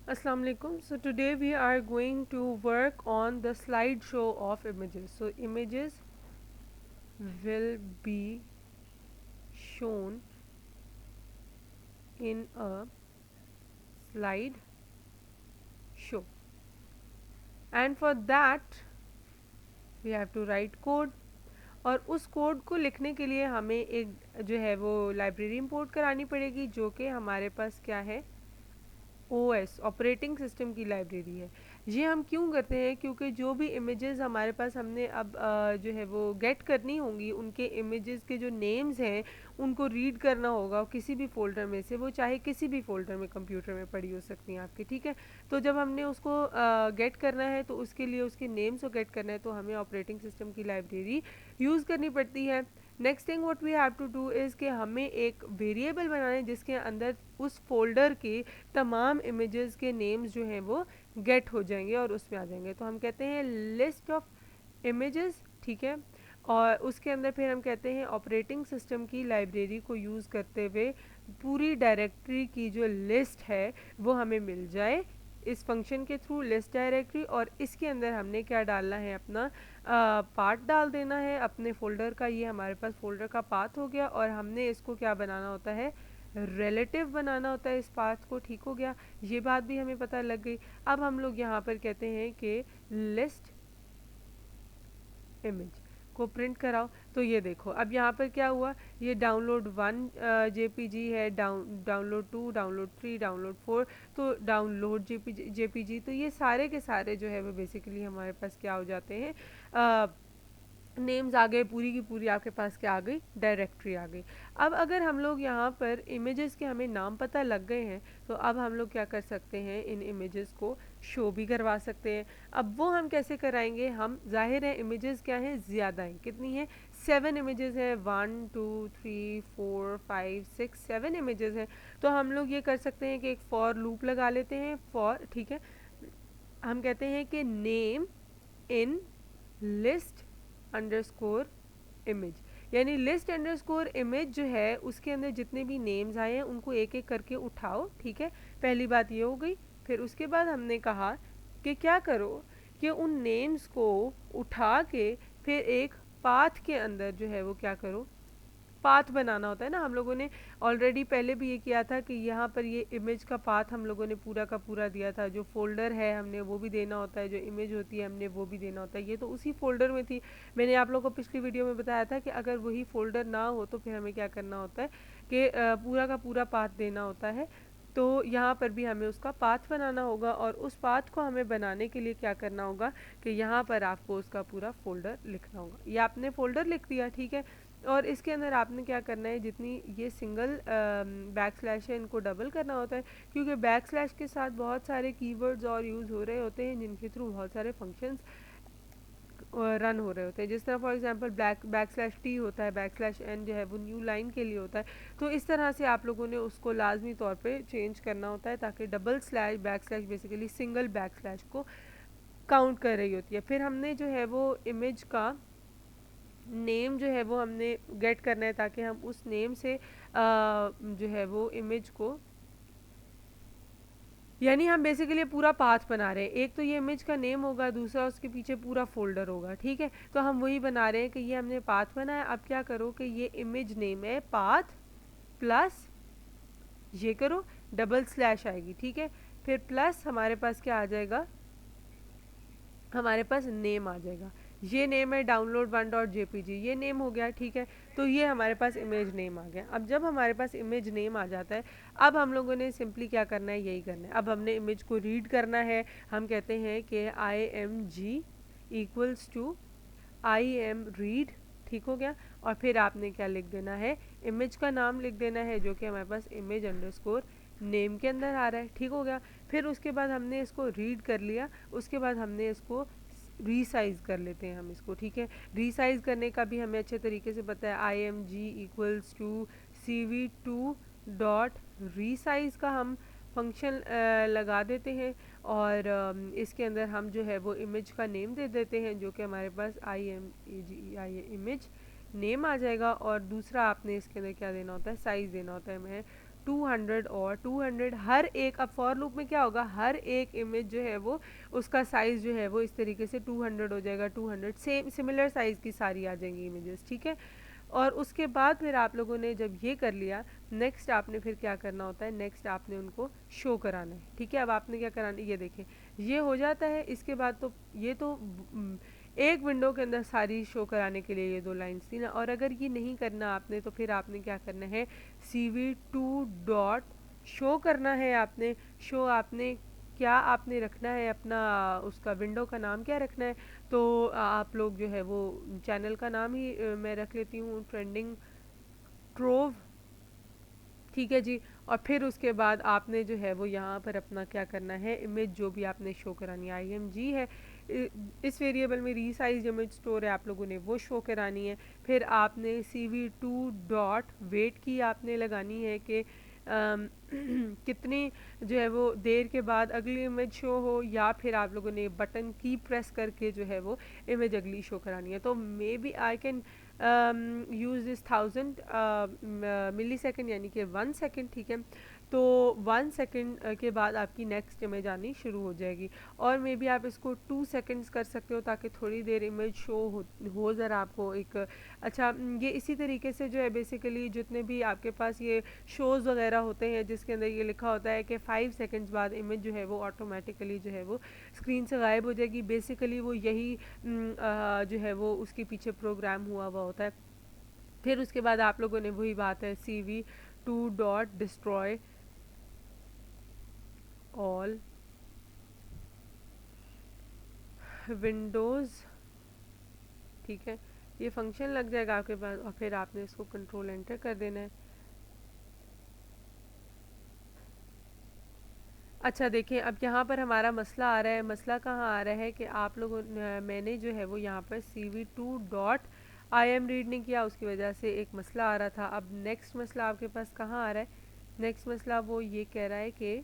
Assalamu alaikum. So today we are going to work on the slideshow of images. So images will be shown in a slide show, and for that we have to write code. और उस code को लिखने के लिए हमें एक जो है वो लाइब्रेरी इंपोर्ट करानी पड़ेगी, जो कि हमारे पास क्या है, ओएस ऑपरेटिंग सिस्टम की लाइब्रेरी है। ये हम क्यों करते हैं, क्योंकि जो भी इमेजेस हमारे पास हमने अब जो है वो गेट करनी होंगी, उनके इमेजेस के जो नेम्स हैं उनको रीड करना होगा किसी भी फोल्डर में से, वो चाहे किसी भी फोल्डर में कंप्यूटर में पड़ी हो सकती हैं आपके, ठीक है। तो जब हमने उसको गेट करना है तो उसके लिए उसके नेम्स को गेट करना है तो हमें ऑपरेटिंग सिस्टम की लाइब्रेरी यूज़ करनी पड़ती है। Next thing what we have to do is कि हमें एक वेरिएबल बनाना है जिसके अंदर उस फोल्डर के तमाम इमेजेस के नेम्स जो हैं वो गेट हो जाएंगे और उसमें आ जाएंगे। तो हम कहते हैं लिस्ट ऑफ इमेजेस, ठीक है। और उसके अंदर फिर हम कहते हैं ऑपरेटिंग सिस्टम की लाइब्रेरी को यूज़ करते हुए पूरी डायरेक्टरी की जो लिस्ट है वो हमें मिल जाए इस फंक्शन के थ्रू, लिस्ट डायरेक्टरी। और इसके अंदर हमने क्या डालना है, अपना पाथ डाल देना है अपने फोल्डर का। ये हमारे पास फोल्डर का पाथ हो गया और हमने इसको क्या बनाना होता है, रिलेटिव बनाना होता है इस पाथ को, ठीक हो गया। ये बात भी हमें पता लग गई। अब हम लोग यहाँ पर कहते हैं कि लिस्ट इमेज को प्रिंट कराओ। तो ये देखो अब यहाँ पर क्या हुआ, ये डाउनलोड 1 जेपीजी है, डाउनलोड 2, डाउनलोड 3, डाउनलोड 4, तो डाउनलोड जेपीजी। तो ये सारे के सारे जो है वो बेसिकली हमारे पास क्या हो जाते हैं, नेम्स आ गए, पूरी की पूरी आपके पास क्या आ गई, डायरेक्टरी आ गई। अब अगर हम लोग यहाँ पर इमेजेस के हमें नाम पता लग गए हैं तो अब हम लोग क्या कर सकते हैं, इन इमेजेस को शो भी करवा सकते हैं। अब वो हम कैसे कराएंगे, हम जाहिर है इमेजेस क्या हैं, ज़्यादा हैं, कितनी हैं, 7 इमेजेस हैं, 1 2 3 4 5 6 7 इमेजेस हैं। तो हम लोग ये कर सकते हैं कि एक फॉर लूप लगा लेते हैं, फॉर, ठीक है। हम कहते हैं कि name in list underscore image, यानी लिस्ट अंडरस्कोर इमेज जो है उसके अंदर जितने भी नेम्स आए हैं उनको एक एक करके उठाओ, ठीक है। पहली बात ये हो गई। फिर उसके बाद हमने कहा कि क्या करो कि उन नेम्स को उठा के फिर एक पाथ के अंदर जो है वो क्या करो, पाथ बनाना होता है ना। हम लोगों ने ऑलरेडी पहले भी ये किया था कि यहाँ पर ये इमेज का पाथ हम लोगों ने पूरा का पूरा दिया था, जो फोल्डर है हमने वो भी देना होता है, जो इमेज होती है हमने वो भी देना होता है। ये तो उसी फोल्डर में थी। मैंने आप लोगों को पिछली वीडियो में बताया था कि अगर वही फोल्डर ना हो तो फिर हमें क्या करना होता है कि पूरा का पूरा पाथ देना होता है। तो यहाँ पर भी हमें उसका पाथ बनाना होगा और उस पाथ को हमें बनाने के लिए क्या करना होगा कि यहाँ पर आपको उसका पूरा फोल्डर लिखना होगा। ये आपने फोल्डर लिख दिया, ठीक है। और इसके अंदर आपने क्या करना है, जितनी ये सिंगल बैक स्लैश है इनको डबल करना होता है, क्योंकि बैक स्लैश के साथ बहुत सारे कीवर्ड्स और यूज़ हो रहे होते हैं जिनके थ्रू बहुत सारे फंक्शंस रन हो रहे होते हैं। जिस तरह for example back slash T होता है, बैक स्लैश एन जो है वो न्यू लाइन के लिए होता है। तो इस तरह से आप लोगों ने उसको लाजमी तौर पे चेंज करना होता है ताकि double slash back slash basically single back slash को काउंट कर रही होती है। फिर हमने जो है वो इमेज का नेम जो है वो हमने गेट करना है ताकि हम उस नेम से जो है वो इमेज को, यानी हम बेसिकली पूरा पाथ बना रहे हैं। एक तो ये इमेज का नेम होगा, दूसरा उसके पीछे पूरा फोल्डर होगा, ठीक है। तो हम वही बना रहे हैं कि ये हमने पाथ बनाया। अब क्या करो कि ये इमेज नेम है पाथ प्लस, ये करो डबल स्लैश आएगी, ठीक है। फिर प्लस हमारे पास क्या आ जाएगा, हमारे पास नेम आ जाएगा। ये नेम है डाउनलोड 1.jpg, ये नेम हो गया, ठीक है। तो ये हमारे पास इमेज नेम आ गया। अब जब हमारे पास इमेज नेम आ जाता है, अब हम लोगों ने सिंपली क्या करना है, यही करना है। अब हमने इमेज को रीड करना है। हम कहते हैं कि img इक्वल्स टू imread, ठीक हो गया। और फिर आपने क्या लिख देना है, इमेज का नाम लिख देना है जो कि हमारे पास इमेज अंडरस्कोर नेम के अंदर आ रहा है, ठीक हो गया। फिर उसके बाद हमने इसको रीड कर लिया, उसके बाद हमने इसको रीसाइज कर लेते हैं हम इसको, ठीक है। रीसाइज करने का भी हमें अच्छे तरीके से पता है, I M G equals to cv2 dot resize का हम फंक्शन लगा देते हैं। और इसके अंदर हम जो है वो इमेज का नेम दे देते हैं जो कि हमारे पास image नेम आ जाएगा। और दूसरा आपने इसके अंदर क्या देना होता है, साइज़ देना होता है। मैं 200 और 200 हर एक, अब फॉर लूप में क्या होगा, हर एक इमेज जो है वो उसका साइज़ जो है वो इस तरीके से 200 हो जाएगा, 200 सेम सिमिलर साइज़ की सारी आ जाएंगी इमेजेस, ठीक है। और उसके बाद फिर आप लोगों ने जब ये कर लिया, नेक्स्ट आपने फिर क्या करना होता है, नेक्स्ट आपने उनको शो कराना है, ठीक है। अब आपने क्या कराना है, ये देखें ये हो जाता है। इसके बाद तो ये तो एक विंडो के अंदर सारी शो कराने के लिए ये 2 लाइन्स थी ना। और अगर ये नहीं करना आपने तो फिर आपने क्या करना है, CV2 डॉट शो करना है आपने। शो आपने क्या आपने रखना है अपना, उसका विंडो का नाम क्या रखना है, तो आप लोग जो है वो चैनल का नाम ही मैं रख लेती हूँ ट्रेंडिंग ट्रोव, ठीक है जी। और फिर उसके बाद आपने जो है वो यहाँ पर अपना क्या करना है, इमेज जो भी आपने शो करानी है, IMG है, इस वेरिएबल में रीसाइज इमेज स्टोर है, आप लोगों ने वो शो करानी है। फिर आपने CV2 डॉट वेट की आपने लगानी है कि कितनी जो है वो देर के बाद अगली इमेज शो हो, या फिर आप लोगों ने बटन की प्रेस करके जो है वो इमेज अगली शो करानी है। तो may be I can use this 1000 millisecond यानी कि 1 सेकेंड, ठीक है। तो 1 सेकेंड के बाद आपकी नेक्स्ट इमेज आनी शुरू हो जाएगी। और मे बी आप इसको 2 सेकेंड्स कर सकते हो ताकि थोड़ी देर इमेज शो हो ज़रा आपको एक अच्छा। ये इसी तरीके से जो है बेसिकली जितने भी आपके पास ये शोज़ वगैरह होते हैं जिसके अंदर ये लिखा होता है कि 5 सेकेंड्स बाद इमेज जो है वो ऑटोमेटिकली जो है वो स्क्रीन से गायब हो जाएगी, बेसिकली वो यही जो है वो उसके पीछे प्रोग्राम हुआ हुआ होता है। फिर उसके बाद आप लोगों ने वही बात है, CV2 dot destroy all Windows, ठीक है। ये फंक्शन लग जाएगा आपके पास और फिर आपने इसको कंट्रोल एंटर कर देना है। अच्छा देखें, अब यहाँ पर हमारा मसला आ रहा है। मसला कहाँ आ रहा है कि आप लोगों मैंने जो है वो यहाँ पर CV2 डॉट IM रीड नहीं किया, उसकी वजह से एक मसला आ रहा था। अब नेक्स्ट मसला आपके पास कहाँ आ रहा है, नेक्स्ट मसला वो ये कह रहा है कि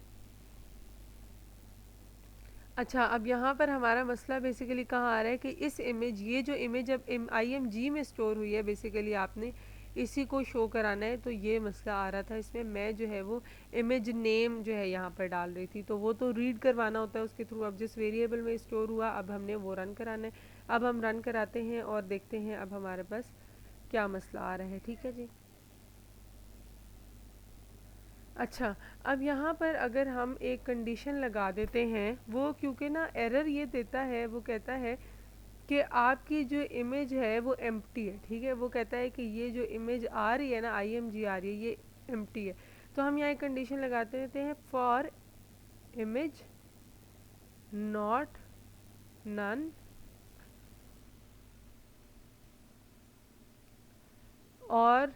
अच्छा, अब यहाँ पर हमारा मसला बेसिकली कहाँ आ रहा है कि इस इमेज, ये जो इमेज अब IMG में स्टोर हुई है, बेसिकली आपने इसी को शो कराना है। तो ये मसला आ रहा था इसमें, मैं जो है वो इमेज नेम जो है यहाँ पर डाल रही थी, तो वो तो रीड करवाना होता है उसके थ्रू। अब जिस वेरिएबल में स्टोर हुआ अब हमने वो रन कराना है। अब हम रन कराते हैं और देखते हैं अब हमारे पास क्या मसला आ रहा है, ठीक है जी। अच्छा, अब यहाँ पर अगर हम एक कंडीशन लगा देते हैं, वो क्योंकि ना एरर ये देता है, वो कहता है कि आपकी जो इमेज है वो एम्प्टी है, ठीक है। वो कहता है कि ये जो इमेज आ रही है ना, IMG आ रही है, ये एम्प्टी है। तो हम यहाँ एक कंडीशन लगाते रहते हैं, फॉर इमेज नॉट नन और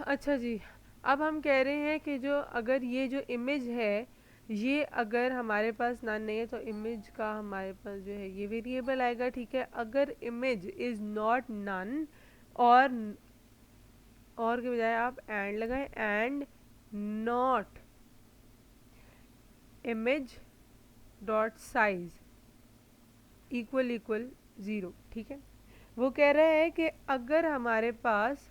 अच्छा जी, अब हम कह रहे हैं कि जो अगर ये जो इमेज है ये अगर हमारे पास नन नहीं है तो इमेज का हमारे पास जो है ये वेरिएबल आएगा, ठीक है। अगर इमेज इज नॉट नन और के बजाय आप एंड लगाएं, and not image dot size equal equal 0, ठीक है। वो कह रहा है कि अगर हमारे पास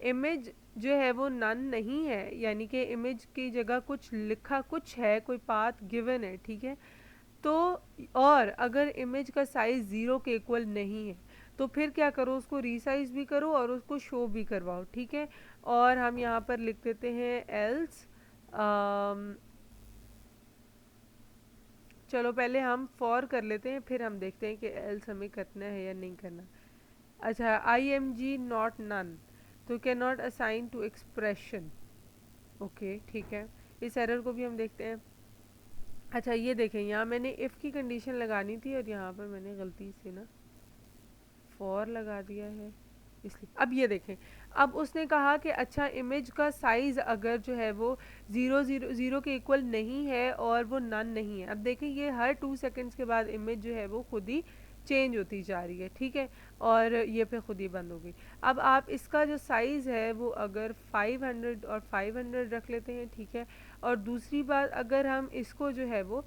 इमेज जो है वो नन नहीं है, यानी कि इमेज की जगह कुछ लिखा कुछ है, कोई पाथ गिवन है, ठीक है। तो और अगर इमेज का साइज 0 के इक्वल नहीं है तो फिर क्या करो, उसको रीसाइज भी करो और उसको शो भी करवाओ, ठीक है। और हम यहाँ पर लिख देते हैं एल्स, चलो पहले हम फॉर कर लेते हैं फिर हम देखते हैं कि एल्स हमें करना है या नहीं करना। अच्छा, IMG नॉट नन, तो can not assign to expression, okay ठीक है। इस एरर को भी हम देखते हैं। अच्छा ये देखें, यहाँ मैंने इफ़ की कंडीशन लगानी थी और यहाँ पर मैंने गलती से ना फॉर लगा दिया है, इसलिए अब ये देखें। अब उसने कहा कि अच्छा इमेज का साइज़ अगर जो है वो 0 के इक्वल नहीं है और वो नन नहीं है। अब देखें ये हर 2 सेकंड्स के बाद इमेज जो है वो खुद ही चेंज होती जा रही है, ठीक है। और ये फिर खुद ही बंद हो गई। अब आप इसका जो साइज़ है वो अगर 500 और 500 रख लेते हैं, ठीक है। और दूसरी बात, अगर हम इसको जो है वो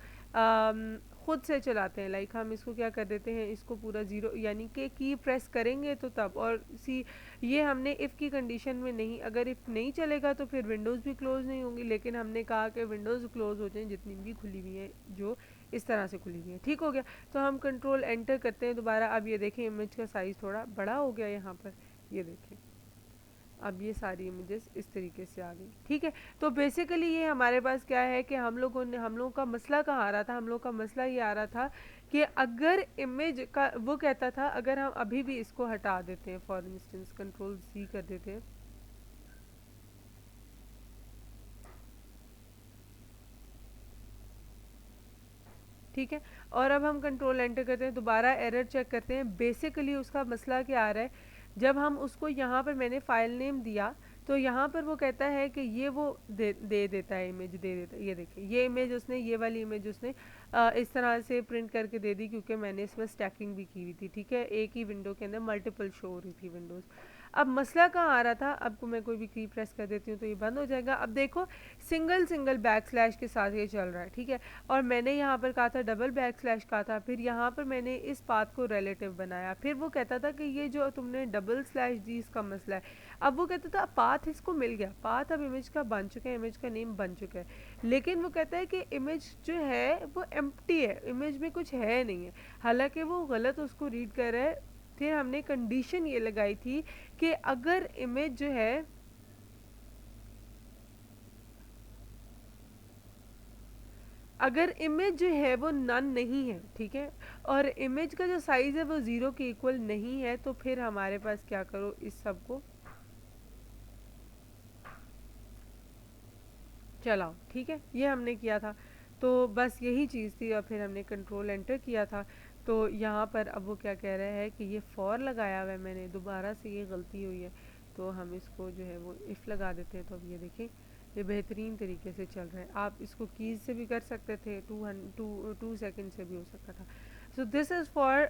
खुद से चलाते हैं। लाइक हम इसको क्या कर देते हैं, इसको पूरा ज़ीरो यानी कि की प्रेस करेंगे तो तब, और सी ये हमने इफ़ की कंडीशन में नहीं, अगर इफ़ नहीं चलेगा तो फिर विंडोज़ भी क्लोज़ नहीं होंगी, लेकिन हमने कहा कि विंडोज़ क्लोज़ हो जाएँ जितनी भी खुली हुई हैं, जो इस तरह से खुली हुई है। ठीक हो गया। तो हम कंट्रोल एंटर करते हैं दोबारा। अब ये देखें इमेज का साइज़ थोड़ा बड़ा हो गया यहाँ पर, ये देखें अब ये सारी इमेजेस इस तरीके से आ गई। ठीक है, तो बेसिकली ये हमारे पास क्या है कि हम लोगों का मसला कहाँ आ रहा था, हम लोग का मसला ये आ रहा था कि अगर इमेज का वो कहता था अगर हम अभी भी इसको हटा देते हैं, फॉर इंस्टेंस कंट्रोल सी कर देते हैं, ठीक है, और अब हम कंट्रोल एंटर करते हैं, दोबारा एरर चेक करते हैं। बेसिकली उसका मसला क्या आ रहा है, जब हम उसको यहाँ पर मैंने फाइल नेम दिया तो यहाँ पर वो कहता है कि ये वो दे देता है, इमेज दे देता है। ये देखिए ये इमेज उसने, ये वाली इमेज उसने इस तरह से प्रिंट करके दे दी, क्योंकि मैंने इसमें स्टैकिंग भी की हुई थी। ठीक है, एक ही विंडो के अंदर मल्टीपल शो हो रही थी विंडोज़। अब मसला कहाँ आ रहा था, अब को मैं कोई भी की प्रेस कर देती हूँ तो ये बंद हो जाएगा। अब देखो सिंगल सिंगल बैक स्लैश के साथ ये चल रहा है। ठीक है, और मैंने यहाँ पर कहा था डबल बैक स्लैश कहा था, फिर यहाँ पर मैंने इस पाथ को रिलेटिव बनाया, फिर वो कहता था कि ये जो तुमने डबल स्लैश दी इसका मसला है। अब वो कहता था पाथ इसको मिल गया, पाथ अब इमेज का बन चुका है, इमेज का नेम बन चुका है, लेकिन वो कहता है कि इमेज जो है वो एम्प्टी है, इमेज में कुछ है नहीं है, हालांकि वो गलत उसको रीड कर रहा है। फिर हमने कंडीशन ये लगाई थी कि अगर इमेज जो है, अगर इमेज जो है वो नन नहीं है, ठीक है, और इमेज का जो साइज है वो ज़ीरो के इक्वल नहीं है, तो फिर हमारे पास क्या करो, इस सब को चलाओ। ठीक है, ये हमने किया था, तो बस यही चीज़ थी, और फिर हमने कंट्रोल एंटर किया था। तो यहाँ पर अब वो क्या कह रहा है कि ये फॉर लगाया हुआ है मैंने, दोबारा से ये गलती हुई है, तो हम इसको जो है वो इफ़ लगा देते हैं। तो अब ये देखें ये बेहतरीन तरीके से चल रहा है। आप इसको कीज़ से भी कर सकते थे, 2 सेकेंड से भी हो सकता था। So this is for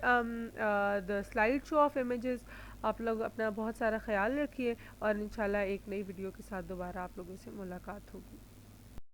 the slide show off images. आप लोग अपना बहुत सारा ख्याल रखिए, और इंशाल्लाह एक नई वीडियो के साथ दोबारा आप लोगों से मुलाकात होगी।